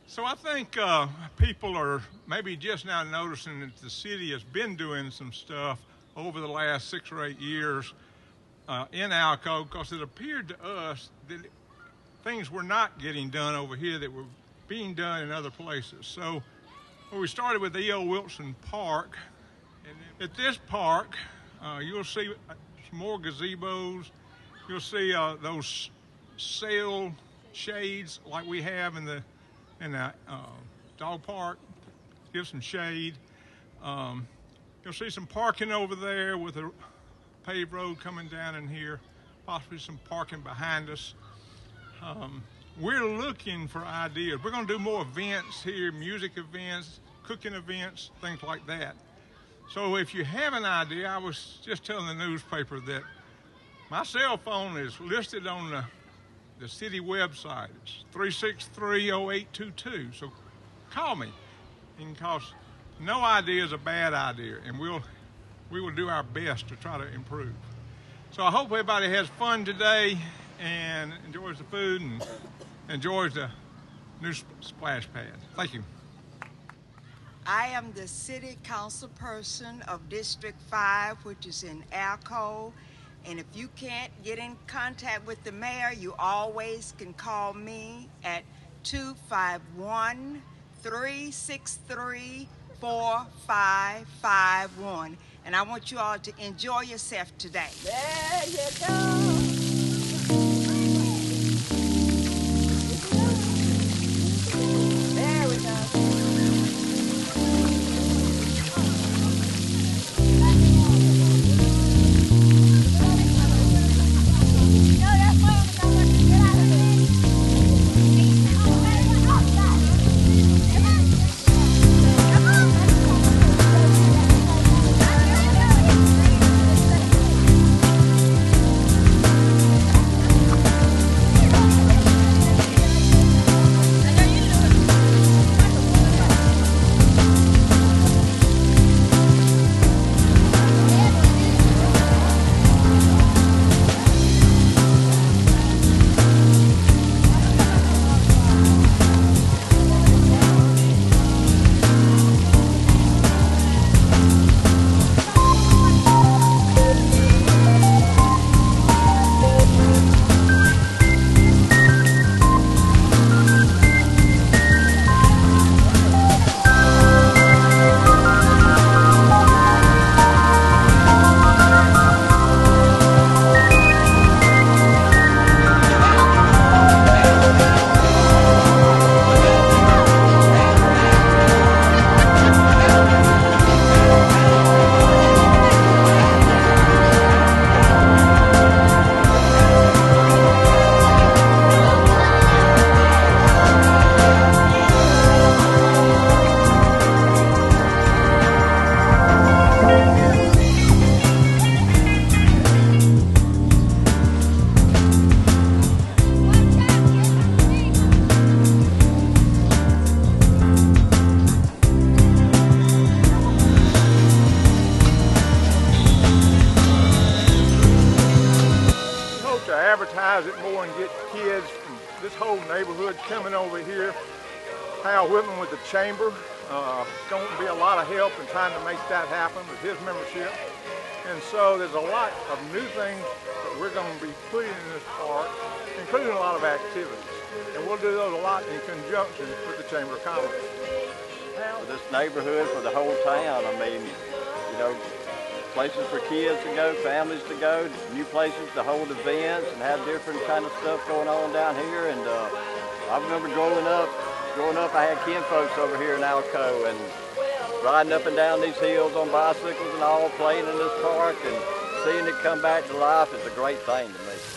So I think people are maybe just now noticing that the city has been doing some stuff over the last 6 or 8 years in Alco, because it appeared to us that things were not getting done over here that were being done in other places. So we started with E.O. Wilson Park. And at this park, you'll see some more gazebos. You'll see those sail shades like we have in the dog park. Give some shade. You'll see some parking over there with a paved road coming down in here, possibly some parking behind us. We're looking for ideas. We're going to do more events here, music events, cooking events, things like that. So if you have an idea, I was just telling the newspaper that my cell phone is listed on the city website. It's 363-0822. So call me, because no idea is a bad idea, and we will do our best to try to improve. So I hope everybody has fun today and enjoys the food and enjoys the new splash pad. Thank you. I am the city council person of District 5, which is in Alco. And if you can't get in contact with the mayor, you always can call me at 251-363-4551. And I want you all to enjoy yourself today. There you go. energize it more and get kids from this whole neighborhood coming over here. Hal Whitman with the chamber going to be a lot of help in trying to make that happen with his membership. And so there's a lot of new things that we're going to be putting in this park, including a lot of activities. And we'll do those a lot in conjunction with the Chamber of Commerce. For this neighborhood, for the whole town, I mean, you know, places for kids to go, families to go, new places to hold events and have different kind of stuff going on down here. And I remember growing up, I had kinfolks over here in Alco and riding up and down these hills on bicycles and all, playing in this park, and seeing it come back to life is a great thing to me.